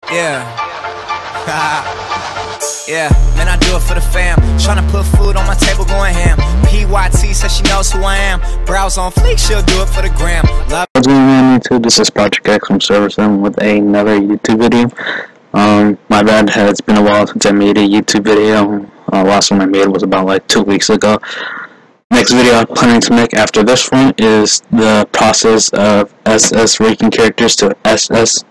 Yeah. Yeah, man, I do it for the fam. Tryna put food on my table, going ham. PYT says she knows who I am. Browse on Fleek, she'll do it for the gram. Love. What's going on YouTube? This is Project X from ServerSim with another YouTube video. My bad, it's been a while since I made a YouTube video. Last one I made was about like 2 weeks ago. Next video I'm planning to make after this one is the process of SS ranking characters to SSS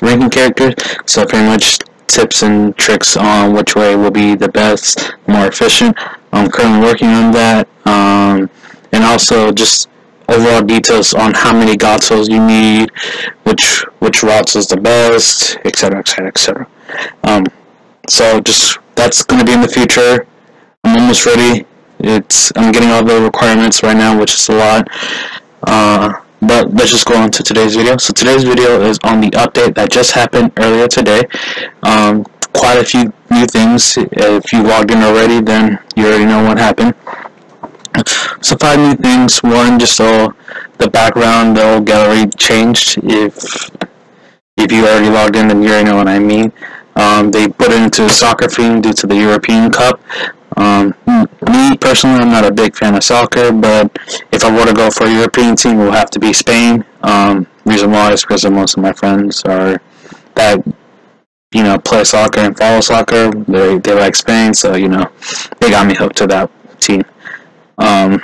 ranking characters. So pretty much tips and tricks on which way will be the best, more efficient. I'm currently working on that, and also just overall details on how many god souls you need, which routes is the best, etc, etc, etc. So just that's going to be in the future. I'm almost ready. I'm getting all the requirements right now, which is a lot. But let's just go on to today's video. So today's video is on the update that just happened earlier today. Quite a few new things. If you logged in already, then you already know what happened. So 5 new things. One, just so the background, the old gallery changed. If you already logged in, then you already know what I mean. They put it into soccer theme due to the European Cup. Me personally, I'm not a big fan of soccer, but if I were to go for a European team, it will have to be Spain. Reason why is because most of my friends are that play soccer and follow soccer. They like Spain, so they got me hooked to that team. And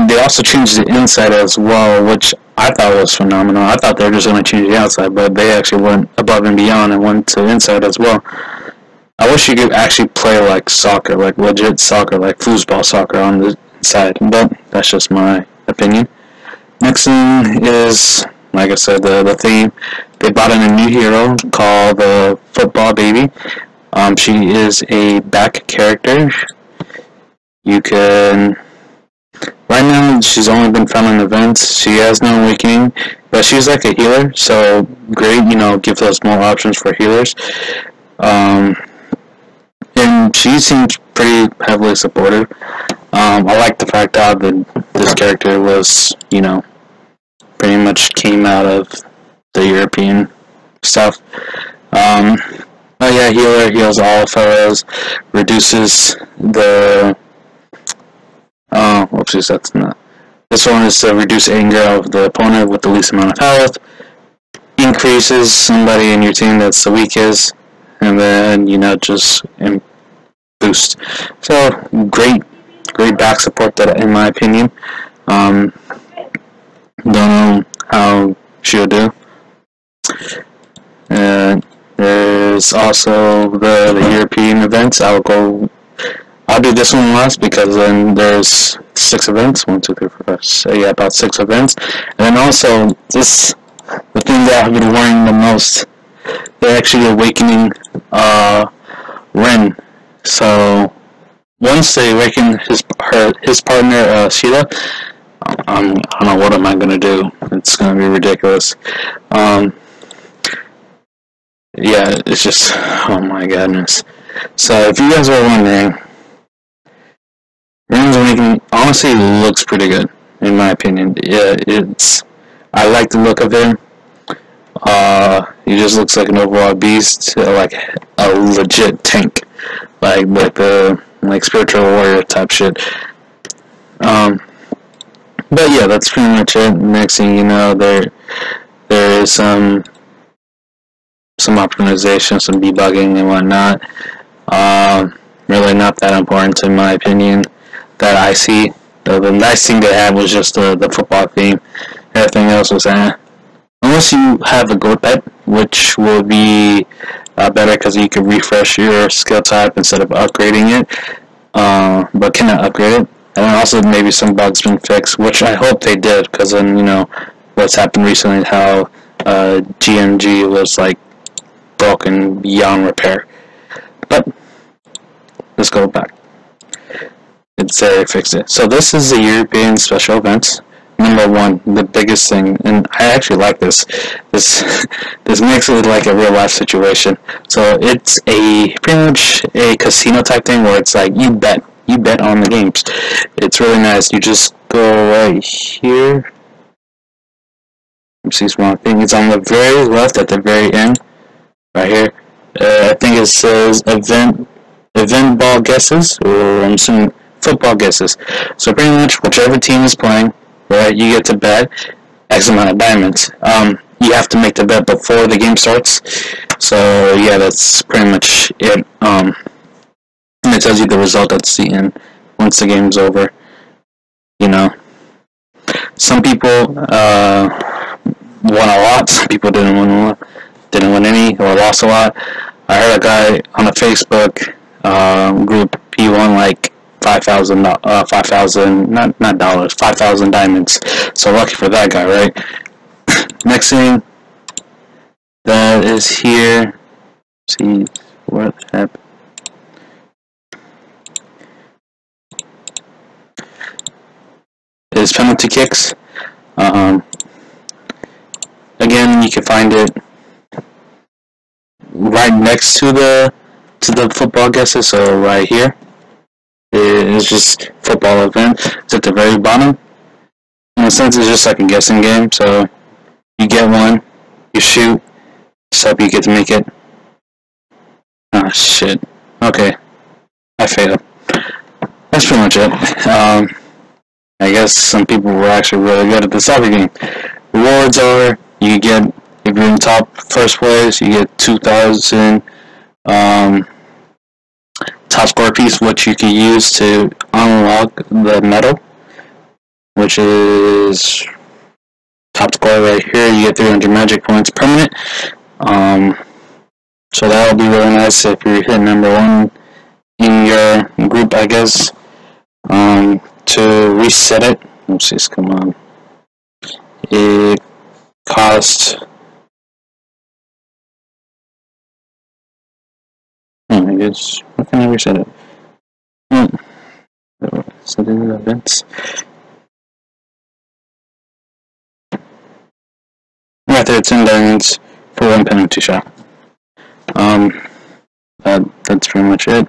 they also changed the inside as well, which I thought was phenomenal. I thought they were just going to change the outside, but they actually went above and beyond and went to the inside as well. I wish you could actually play like soccer, like legit soccer, like foosball soccer on the inside, but that's just my opinion. Next thing is, like I said, the theme. They brought in a new hero called the Football Baby. She is a back character. You can... Right now, she's only been found in events. She has no awakening, but she's like a healer, so great, gives us more options for healers. And she seems pretty heavily supportive. I like the fact that this character was, pretty much came out of the European stuff. But yeah, healer, heals all fellows, reduces the... whoopsies, that's not... This one is to reduce anger of the opponent with the least amount of health. Increases somebody in your team that's the weakest. And then, just boost. So, great back support, that, in my opinion. Don't know how she'll do. There's also the European events. I'll do this one last because then there's 6 events. 1, 2, 3, 4, 5, 6. Yeah, about 6 events. And then also the thing that I've been worrying the most. They're actually awakening Ren. So once they awaken his partner Sheila, I don't know what am I gonna do. It's gonna be ridiculous. Yeah, it's just, oh my goodness. So if you guys are wondering, Ren's awakening honestly looks pretty good in my opinion. Yeah, I like the look of him. He just looks like an overall beast, like a legit tank, like spiritual warrior type shit. But yeah, that's pretty much it. Next thing you know, there is some optimization, some debugging and whatnot. Really not that important in my opinion that I see. The nice thing they had was just the football theme. Everything else was unless you have a goat pet, which will be better because you can refresh your skill type instead of upgrading it, but cannot upgrade it. And then also maybe some bugs been fixed, which I hope they did, because then what's happened recently, how GMG was like broken beyond repair. But let's go back. It's fixed it. So this is the European special events. Number 1, the biggest thing, and I actually like this. This makes it like a real life situation. So it's pretty much a casino type thing where it's like you bet on the games. It's really nice. You just go right here. see small thing. It's on the very left at the very end, right here. I think it says event ball guesses, or I'm assuming football guesses. So pretty much whichever team is playing, right, you get to bet X amount of diamonds. You have to make the bet before the game starts. So yeah, that's pretty much it. And it tells you the result at the end once the game's over. You know, some people won a lot. Some people didn't win any, or lost a lot. I heard a guy on a Facebook group, he won like 5,000 not dollars, 5,000 diamonds. So lucky for that guy, right? Next thing that is here, see what happened. Is penalty kicks. Again, you can find it right next to the football guesses. So right here, it's just football event. It's at the very bottom. In a sense, it's just like a guessing game. So you get one, you shoot, so you get to make it. Ah, shit. Okay, I failed. That's pretty much it. I guess some people were actually really good at this other game. Rewards are, you get, if you're in top first place, you get 2,000 top score piece, which you can use to unlock the medal, which is top score right here. You get 300 magic points permanent. So that'll be really nice if you're hitting number 1 in your group, I guess. To reset it, let's see, come on. It costs. I guess, how can I reset it? Set in events. Right there, 10 diamonds for 1 penalty shot. That's pretty much it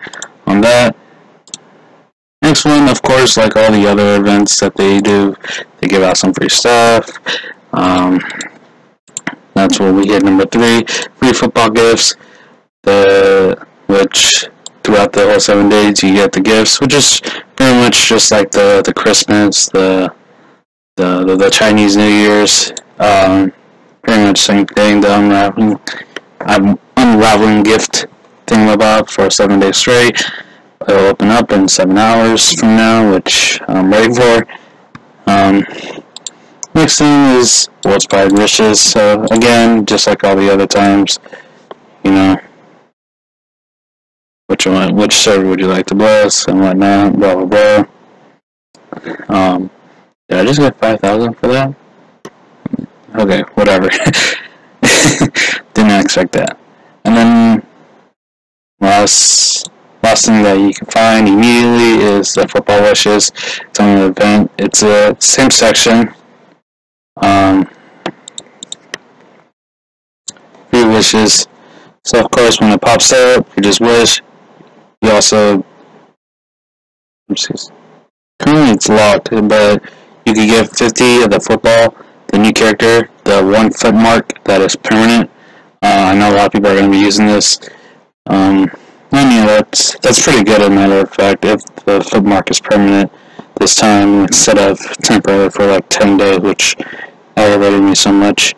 on that. Next one, of course, like all the other events that they do, they give out some free stuff. That's where we hit number 3, free football gifts. Which throughout the whole 7 days you get the gifts, which is pretty much just like the Christmas, the Chinese New Year's. Pretty much same thing. The unraveling gift thingamabob for 7 days straight. It'll open up in 7 hours from now, which I'm ready for. Next thing is World's Pride Wishes. So again, just like all the other times, you know, which server would you like to bless and whatnot, blah blah blah. Did I just get 5,000 for that? Okay, whatever. Didn't expect that. And then last thing that you can find immediately is the football wishes. It's on the event. It's a same section. Free wishes. So of course, when it pops up, you just wish. You also, currently it's locked, but you can get 50 of the football, the new character, the 1 foot mark that is permanent. I know a lot of people are going to be using this. That's pretty good, as a matter of fact, if the foot mark is permanent this time instead of temporary for like 10 days, which aggravated me so much.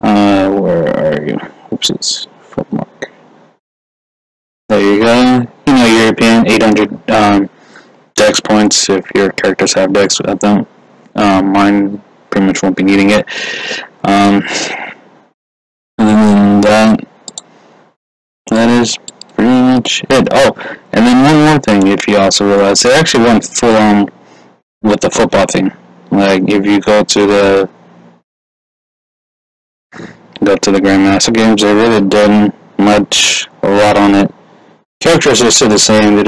Where are you? Oopsies, foot mark. There you go. You know, European 800 dex points if your characters have dex. I don't. Mine pretty much won't be needing it. And then that is pretty much it. Oh, and then one more thing, if you also realize, they actually went full on with the football thing. Like, if you go to the Grandmaster games, they really didn't a lot on it. Characters are still the same. They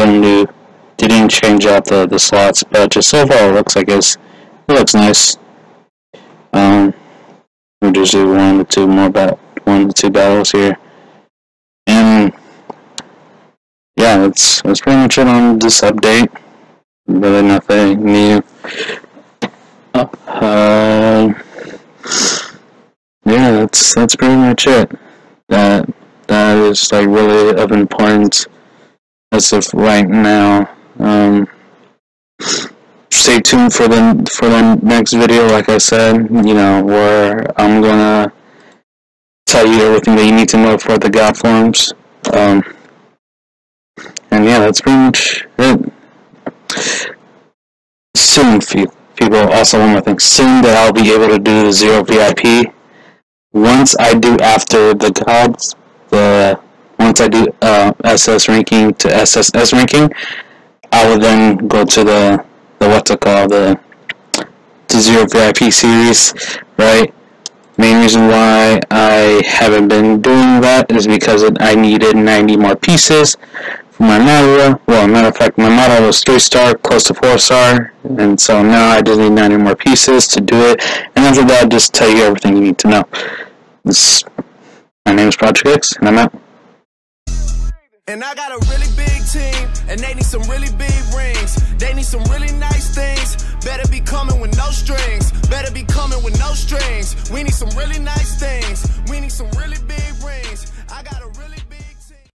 didn't change out the slots, but just so far it looks like it looks nice. We'll just do one to two battles here, and yeah, that's pretty much it on this update. Really nothing new. yeah, that's pretty much it. That is like really of importance as of right now. Stay tuned for the next video, like I said, where I'm gonna tell you everything that you need to know for the God forms. And yeah, that's pretty much it. Soon, people, also one more thing. Soon that I'll be able to do the 0 VIP. Once I do after the gods, once I do SS ranking to SSS ranking, I will then go to the 0 VIP series, right? Main reason why I haven't been doing that is because I needed 90 more pieces for my model. Well, matter of fact, my model was 3-star, close to 4-star, and so now I just need 90 more pieces to do it. And after that, I'll just tell you everything you need to know. My name is Project X, and I'm out. And I got a really big team, and they need some really big rings. They need some really nice things. Better be coming with no strings. Better be coming with no strings. We need some really nice things. We need some really big rings. I got a really